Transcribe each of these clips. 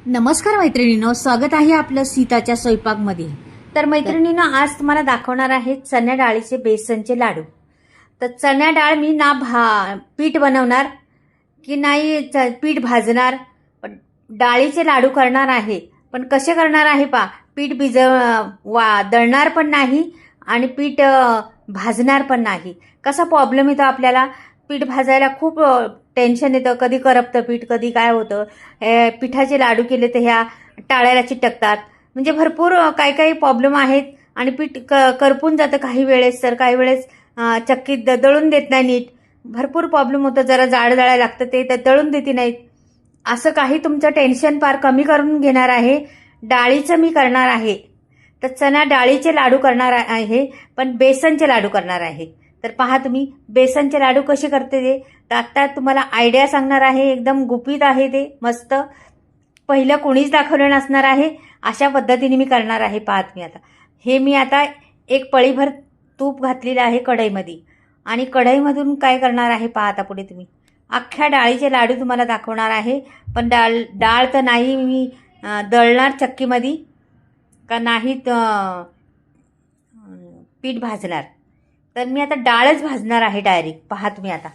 नमस्कार मैत्रिणींनो, स्वागत आहे आपलं सीताच्या स्वयंपाकमध्ये। तर मैत्रिणींनो, आज तुम्हाला दाखवणार आहे चण्या डाळीचे बेसनचे लाडू। तर चण्या डाळ मी पीठ बनवणार की नाही पीठ भाजणार, पण डाळीचे लाडू करणार आहे। पण कसे करणार आहे पीठ दळणार पण नाही आणि पीठ भाजणार पण नाही। कसा प्रॉब्लेम येतो आपल्याला, पीठ भाजायला खूप टेन्शन येतं, कधी करपतं पीठ, कधी काय होतं। पिठाचे लाडू केले तर ह्या टाळ्याला चिटकतात, म्हणजे भरपूर काही प्रॉब्लेम आहेत आणि पीठ करपून जातं काही वेळेस, तर काही वेळेस चक्कीत दळून देत नाही नीट, भरपूर प्रॉब्लेम होतं। जरा जाड दळायला लागतं ते दळून देते नाहीत। असं काही तुमचं टेन्शन फार कमी करून घेणार आहे, डाळीचं मी करणार आहे। तर चणा डाळीचे लाडू करणार आहे, पण बेसनचे लाडू करणार आहे। तर पहा तुम्ही बेसनचे लाडू कसे करते ते, तर आता तुम्हाला आयडिया सांगणार आहे, एकदम गुपित आहे ते, मस्त पहिलं कोणीच दाखवलं नसणार आहे, अशा पद्धतीने मी करणार आहे। पहा तुम्ही आता मी आता एक पळीभर तूप घातलेलं आहे कढईमध्ये, आणि कढईमधून काय करणार आहे पहा आता पुढे तुम्ही, अख्ख्या डाळीचे लाडू तुम्हाला दाखवणार आहे। पण डाळ तर नाही मी दळणार चक्कीमध्ये, का नाही पीठ भाजणार, तर मी आता डाळच भाजणार आहे डायरेक्ट। पहा तुम्ही आता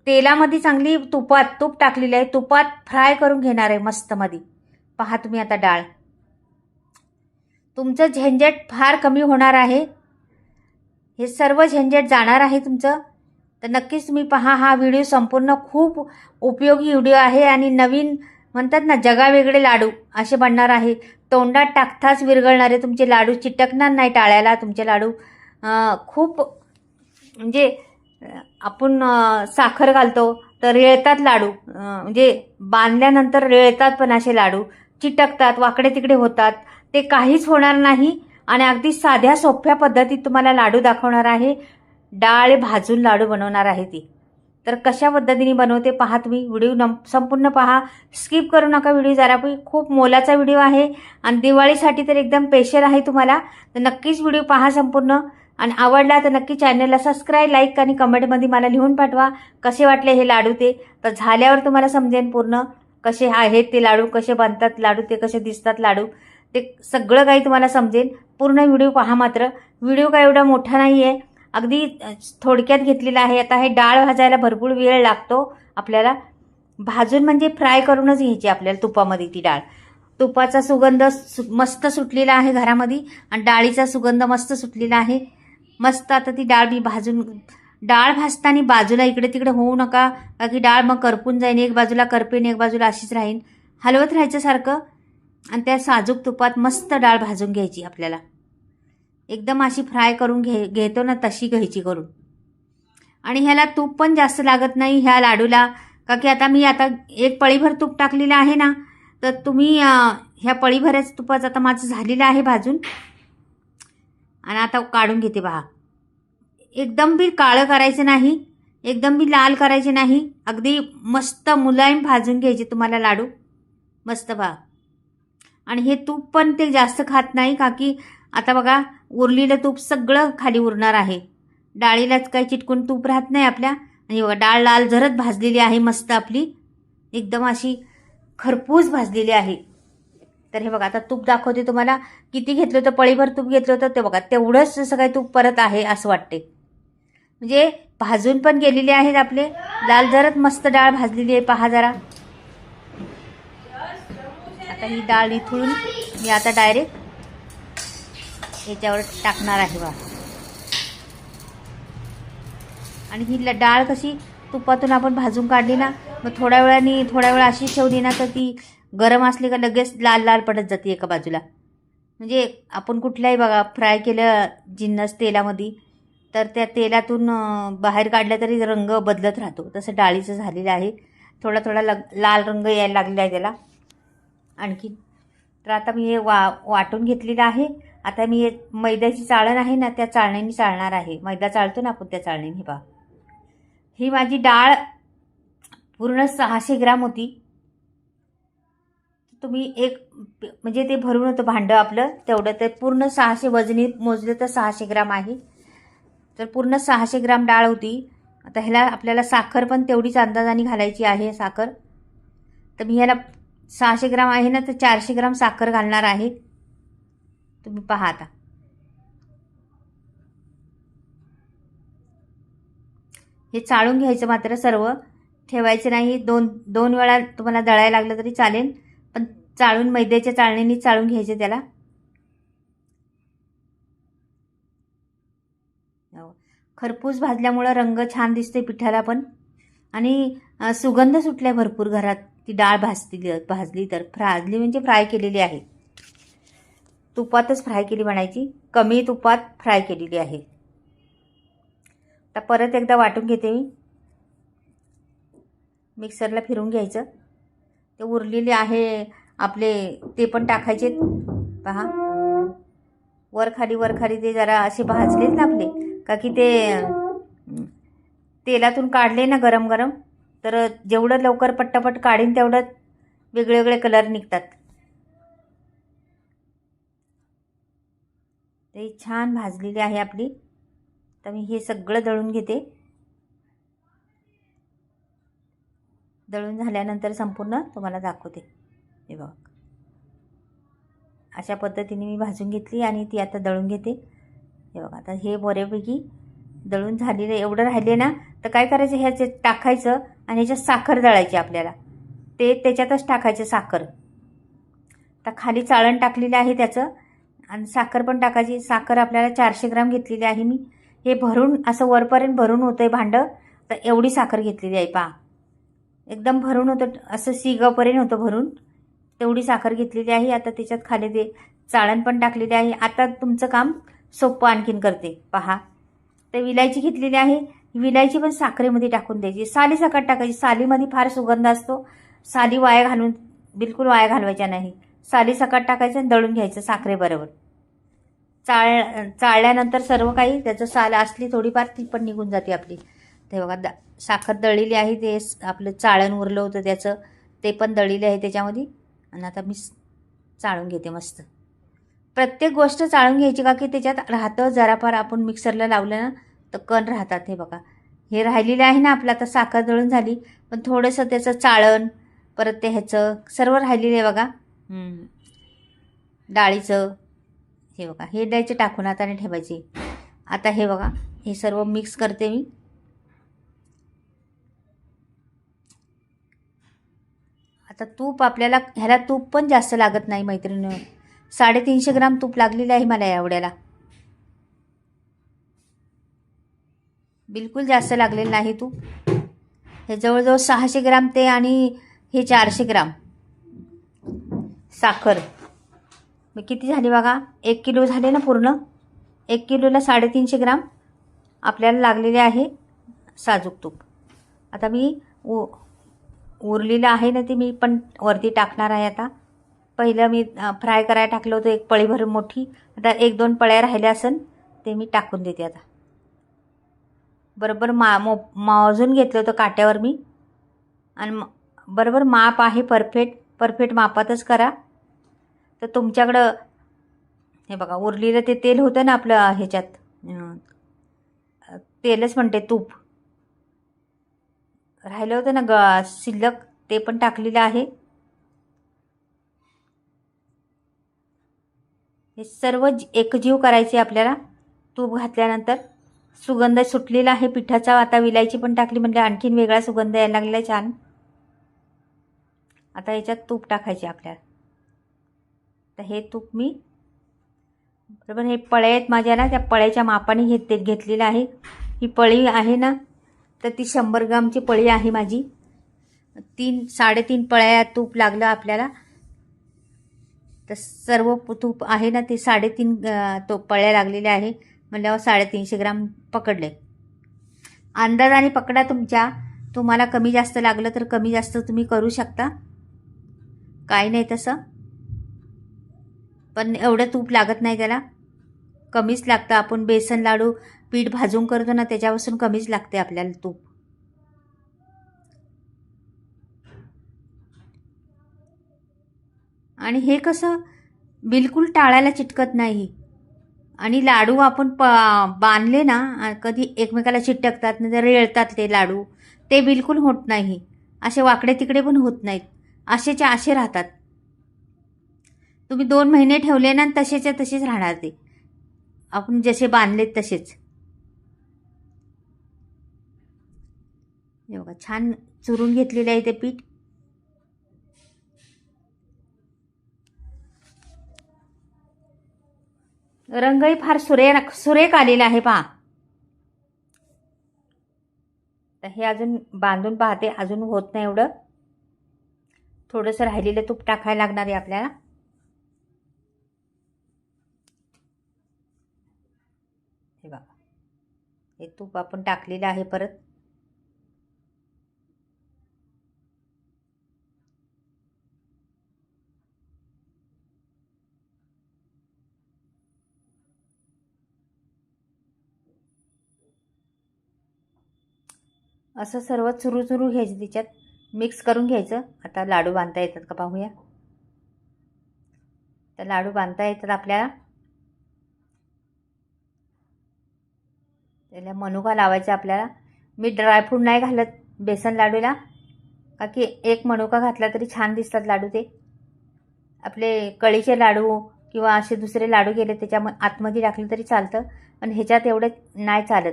तेलामध्ये चांगली तूप टाकलेली आहे, तुपात फ्राय करून घेणार आहे मस्त मध्ये। पहा तुम्ही आता डाळ, तुमचं झंझट फार कमी होणार आहे, हे सर्व झंझट जाणार आहे तुमचं। तर नक्कीच तुम्ही पहा, हा व्हिडिओ संपूर्ण खूप उपयोगी व्हिडिओ आहे, आणि नवीन म्हणतात ना, जगावेगळे लाडू असे बनणार आहे। तोंडात टाकताच विरघळणारे तुमचे लाडू, चिटकणार नाही टाळ्याला तुमचे लाडू। खूप म्हणजे आपण साखर घालतो तर रेळतात लाडू, म्हणजे बांधल्यानंतर रेळतात, पण असे लाडू चिटकतात, वाकडे तिकडे होतात, ते काहीच होणार नाही। आणि अगदी साध्या सोप्या पद्धतीत तुम्हाला लाडू दाखवणार आहे, डाळ भाजून लाडू बनवणार आहे ती। तर कशा पद्धतीने बनवते पहा तुम्ही, व्हिडिओ संपूर्ण पहा, स्किप करू नका व्हिडिओ जरा पण, खूप मोलाचा व्हिडिओ आहे आणि दिवाळीसाठी तर एकदम स्पेशल आहे तुम्हाला। तर नक्कीच व्हिडिओ पहा संपूर्ण, आणि आवडला तर नक्की चॅनलला सबस्क्राईब, लाईक आणि कमेंटमध्ये मला लिहून पाठवा कसे वाटले हे लाडू ते। तर झाल्यावर तुम्हाला समजेल पूर्ण कसे आहेत ते लाडू, कसे बनतात लाडू, ते कसे दिसतात लाडू, ते सगळं काही तुम्हाला समजेल। पूर्ण व्हिडिओ पहा मात्र, व्हिडिओ काय एवढा मोठा नाही आहे, अगदी थोडक्यात घेतलेला आहे। आता हे डाळ भाजायला भरपूर वेळ लागतो आपल्याला, भाजून म्हणजे फ्राय करूनच घ्यायची आपल्याला तुपामध्ये ती डाळ। तुपाचा सुगंध मस्त सुटलेला आहे घरामध्ये, आणि डाळीचा सुगंध मस्त सुटलेला आहे मस्त। आता ती डाळ मी डाळ भाजताना बाजूला इकडे तिकडे होऊ नका, की डाळ मग करपून जाईन, एक बाजूला करपेन एक बाजूला अशीच राहीन, हलवत राहायचं सारखं, आणि त्या साजूक तुपात मस्त डाळ भाजून घ्यायची आपल्याला, एकदम अशी फ्राय करून घेतो ना तशी घ्यायची करून। आणि ह्याला तूप पण जास्त लागत नाही ह्या लाडूला, का की आता मी एक पळीभर तूप टाकलेलं आहे ना, तर तुम्ही ह्या पळीभरच तुपाचं आता माझं झालेलं आहे भाजून, आणि आता काढून घेते पहा। एकदम बी काळं करायचं नाही, एकदम बी लाल करायचे नाही, अगदी मस्त मुलायम भाजून घ्यायचे तुम्हाला लाडू मस्त पहा। आणि हे तूप पण ते जास्त खात नाही, का की आता बघा उरलेलं तूप सगळं खाली उरणार आहे, डाळीलाच काही चिटकून तूप राहत नाही आपल्या। आणि बघा डाळ लाल झरत भाजलेली आहे मस्त आपली, एकदम अशी खरपूस भाजलेली आहे। तर हे बघा आता तूप दाखवते तुम्हाला, किती घेतलं होतं, पळीभर तूप घेतलं होतं, ते बघा तेवढंच जसं काही तूप परत आहे असं वाटते, म्हणजे भाजून पण गेलेले आहेत आपले, लाल झरत मस्त डाळ भाजलेली आहे पहा जरा। आता ही डाळ इथून मी आता डायरेक्ट याच्यावर टाकणार आहे बा। आणि ही डाळ कशी तुपातून आपण भाजून काढली ना, मग थोड्या वेळ अशी ठेवली ना, तर ती गरम असली का लगेच लाल लाल पडत जाते एका बाजूला। म्हणजे आपण कुठल्याही बघा फ्राय केलं जिन्नस तेलामध्ये, तर त्या तेलातून बाहेर काढलं तरी रंग बदलत राहतो, तसं डाळीचं झालेलं आहे, थोडा थोडा लाल रंग यायला लागलेला आहे त्याला आणखी। तर आता मी हे वाटून घेतलेलं आहे। आता मी मैद्याची चाळण आहे ना, त्या चाळणीने चाळणार आहे, मैदा चाळतो ना आपण त्या चाळणीने। पहा ही माझी डाळ पूर्ण 600 ग्राम होती, तुम्ही एक म्हणजे ते भरून होतं भांडं आपलं तेवढं, ते पूर्ण 600 वजनी मोजलं तर 600 ग्राम आहे, तर पूर्ण 600 ग्राम डाळ होती। आता ह्याला आपल्याला साखर पण तेवढीच अंदाजाने घालायची आहे साखर। तर मी ह्याला 600 ग्राम आहे ना, तर 400 ग्राम साखर घालणार आहे. तुम्ही पहा आता. हे चाळून घ्यायचं, मात्र सर्व ठेवायचं नाही. दोन वेळा तुम्हाला दळायला लागलं तरी चालेल, पण चाळून मैद्याच्या चाळणीने चाळून घ्यायचं त्याला. खरपूस भाजल्यामुळं रंग छान दिसते पिठाला पण, आणि सुगंध सुटलाय भरपूर घरात. ती डाळ भाजली तर भाजली म्हणजे फ्राय केलेली आहे. तुपातच फ्राय केली म्हणायची, कमी तुपात फ्राय केलेली आहे. आता परत एकदा वाटून घेते मी. मिक्सरला फिरून घ्यायचं. ते उरलेले आहे आपले ते पण टाकायचे. पहा, वर खाली ते जरा असे भाजलेत ना आपले, का की ते तेलातून काढले ना गरम गरम, तर जेवढं लवकर पट्टापट काढीन तेवढं वेगळे वेगळे कलर निघतात. ते छान भाजलेली आहे आपली. तर मी हे सगळं दळून घेते. दळून झाल्यानंतर संपूर्ण तुम्हाला दाखवते. हे बघा, अशा पद्धतीने मी भाजून घेतली आणि ती आता दळून घेते. हे बघा, आता हे बऱ्यापैकी दळून झालेलं एवढं राहिले ना, तर काय करायचं, ह्याच्यात टाकायचं आणि ह्याच्यात साखर दळायची आपल्याला. ते त्याच्यातच टाकायचं साखर. आता खाली चाळण टाकलेलं आहे त्याचं, आणि साखर पण टाकायची. साखर आपल्याला 400 ग्राम घेतलेली आहे मी. हे भरून असं वरपर्यंत भरून होतं आहे भांडं. तर एवढी साखर घेतलेली आहे. पहा, एकदम भरून होतं, असं सिगापर्यंत होतं भरून. तेवढी साखर घेतलेली आहे. आता त्याच्यात खाली ते चाळण पण टाकलेली आहे. आता तुमचं काम सोपं आणखीन करते. पहा, तर विलायची घेतलेली आहे. विलायची पण साखरेमध्ये टाकून द्यायची. साली सकट टाकायची. सालीमध्ये फार सुगंध असतो. साली बिलकुल वाया घालवायच्या नाही. साली सकट टाकायचं आणि दळून घ्यायचं साखरेबरोबर. चाळल्यानंतर सर्व काही त्याचं साल असली थोडीफार ती पण निघून जाते आपली. ते बघा, साखर दळलेली आहे. ते आपलं चाळण उरलं होतं त्याचं, ते पण दळलेलं आहे त्याच्यामध्ये. आणि आता मी चाळून घेते मस्त. प्रत्येक गोष्ट चाळून घ्यायची, का की त्याच्यात राहतं जराफार. आपण मिक्सरला लावलं ना तर कण राहतात. हे बघा, हे राहिलेलं आहे ना आपलं. आता साखर दळून झाली, पण थोडंसं त्याचं चाळण, परत ते ह्याचं सर्व राहिलेलं आहे बघा. डाळीचं. हे बघा, हे द्यायचे टाकून हाताने ठेवायचे. आता हे बघा, हे सर्व मिक्स करते मी. आता तूप आपल्याला, ह्याला तूप पण जास्त लागत नाही मैत्रिणी. 350 ग्राम तूप लागलेलं आहे मला एवढ्याला. बिलकुल जास्त लागलेलं नाही तूप. हे जवळजवळ 600 ग्राम ते, आणि हे 400 ग्राम साखर. मग किती झाली बघा, 1 किलो झाले ना पूर्ण. 1 किलोला 350 ग्राम आपल्याला लागलेले आहे साजूक तूप. आता मी उरलेलं आहे ना, ते मी पण वरती टाकणार आहे. आता पहिलं मी फ्राय करायला टाकलं होतं 1 पळीभर मोठी. आता 1-2 पळ्या राहिल्या असेल, ते मी टाकून देते आता. बरोबर मोजून घेतलं होतं काट्यावर मी, आणि बरोबर माप आहे. परफेक्ट मापातच करा. तर तुमच्याकडं हे बघा, उरलेलं ते तेल होतं ना आपलं ह्याच्यात, तेलच म्हणते, तूप राहिलं होतं ना शिल्लक, ते पण टाकलेलं आहे. हे सर्व एकजीव करायचे आपल्याला. तूप घातल्यानंतर सुगंध सुटलेला आहे पिठाचा. आता विलायची पण टाकली म्हणजे आणखीन वेगळा सुगंध यायला लागलेला छान. आता याच्यात तूप टाकायचे आपल्याला. तर हे तूप मी बरोबर, हे पळ्या आहेत माझ्या ना, त्या पळ्याच्या मापाने घेतलेलं आहे. ही पळी आहे ना, तर ती 100 ग्रामची पळी आहे माझी. 3-3.5 पळ्या तूप लागलं आपल्याला. तर सर्व तूप आहे ना, ते 3.5 पळ्या लागलेल्या आहे म्हणल्यावर 350 ग्राम पकडले. अंदाजाने पकडा तुम्हाला कमी जास्त लागलं तर कमी जास्त तुम्ही करू शकता, काही नाही तसं. पण एवढं तूप लागत नाही त्याला, कमीच लागतं. आपण बेसन लाडू पीठ भाजून करतो ना, त्याच्यापासून कमीच लागते आपल्याला तूप. आणि हे कसं बिलकुल टाळायला चिटकत नाही. आणि लाडू आपण बांधले ना, कधी एकमेकाला चिटकतात नाही तर रेळतात ते लाडू, ते बिलकुल होत नाही. असे वाकडे तिकडे पण होत नाहीत. असेच्या असे राहतात. तुम्ही 2 महिने ठेवले ना तसेच्या तसेच राहणार ते, आपण जसे बांधलेत तसेच. हे बघा छान चुरून घेतलेले आहे ते पीठ. रंगही फार सुरेख आलेला आहे पहा. तर हे अजून बांधून पाहते, अजून होत नाही एवढं. थोडंसं राहिलेलं तूप टाकायला लागणार आहे आपल्याला. हे बघा हे तूप आपण टाकलेलं आहे परत. असं सर्व चुरू घ्यायचं, त्याच्यात मिक्स करून घ्यायचं. आता लाडू बांधता येतात का पाहूया. तर लाडू बांधता येतात आपल्याला. त्याला मनुका लावायचा आपल्याला. मी ड्रायफ्रूट नाही घालत बेसन लाडूला, का की एक मनुका घातला तरी छान दिसतात लाडू. ते आपले कळीचे लाडू किंवा असे दुसरे लाडू गेले त्याच्या आतमध्ये टाकलं तरी चालतं, पण ह्याच्यात एवढे नाही चालत.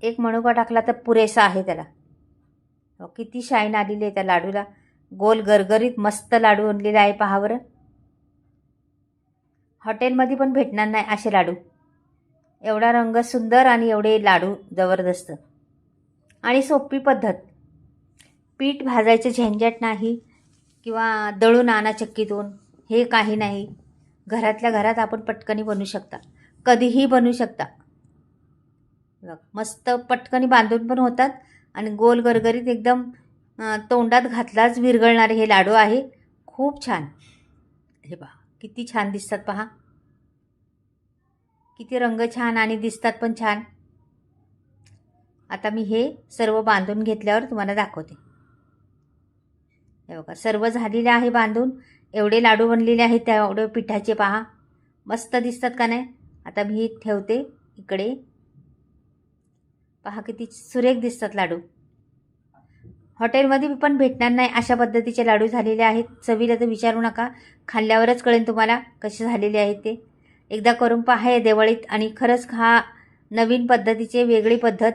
एक मनुका टाकला तर पुरेसा आहे त्याला. किती शाईन आलेली आहे त्या लाडूला. गोल गरगरीत मस्त लाडू आणलेले आहे पहा बरं. हॉटेलमध्ये पण भेटणार नाही असे लाडू. एवढा रंग सुंदर आणि एवढे लाडू जबरदस्त आणि सोपी पद्धत. पीठ भाजायचं झंझट नाही किंवा दळून आणा चक्कीतून, हे काही नाही. घरातल्या घरात आपण पटकनी बनवू शकता, कधीही बनवू शकता. मस्त पटकनी बांधून पण होतात आणि गोल गरगरीत एकदम तोंडात घातलाच विरघळणारे हे लाडू आहे. खूप छान. हे पहा किती छान दिसतात पहा. किती रंग छान आणि दिसतात पण छान. आता मी हे सर्व बांधून घेतल्यावर तुम्हाला दाखवते. हे बघा सर्व झालेले आहे बांधून. एवढे लाडू बनलेले आहेत तेवढे पिठाचे पहा. मस्त दिसतात का नाही. आता मी ठेवते इकडे. पहा किती सुरेख दिसतात लाडू. हॉटेलमध्ये पण भेटणार नाही अशा पद्धतीचे लाडू झालेले आहेत. चवीला तर विचारू नका, खाल्ल्यावरच कळेल तुम्हाला कसे झालेले आहेत ते. एकदा करून पहा या दिवाळीत. आणि खरंच हा नवीन पद्धतीचे, वेगळी पद्धत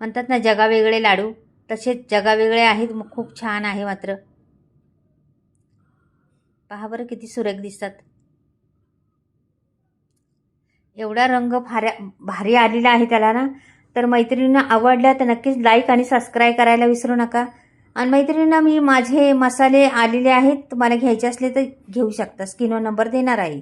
म्हणतात ना, जगावेगळे लाडू, तसेच जगावेगळे आहेत. मग खूप छान आहे मात्र. पहा बरं किती सुरेख दिसतात. एवढा रंग भारी आलेला आहे त्याला ना. तर मैत्रिणींना आवडल्या तर नक्कीच लाईक आणि सबस्क्राईब करायला विसरू नका. आणि मैत्रिणींना मी माझे मसाले आलेले आहेत, तुम्हाला घ्यायचे असले तर घेऊ शकता. स्क्रीनवर नंबर देणार आहे.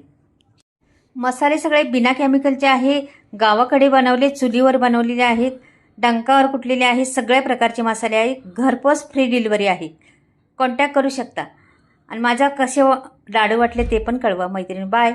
मसाले सगळे बिना केमिकलचे आहे. गावाकडे बनवले, चुलीवर बनवलेले आहेत, डंकावर कुटलेले आहेत. सगळ्या प्रकारचे मसाले आहेत. घरपोच फ्री डिलिव्हरी आहे. कॉन्टॅक्ट करू शकता. आणि माझा कसे लाडू वाटले ते पण कळवा मैत्रिणी. बाय.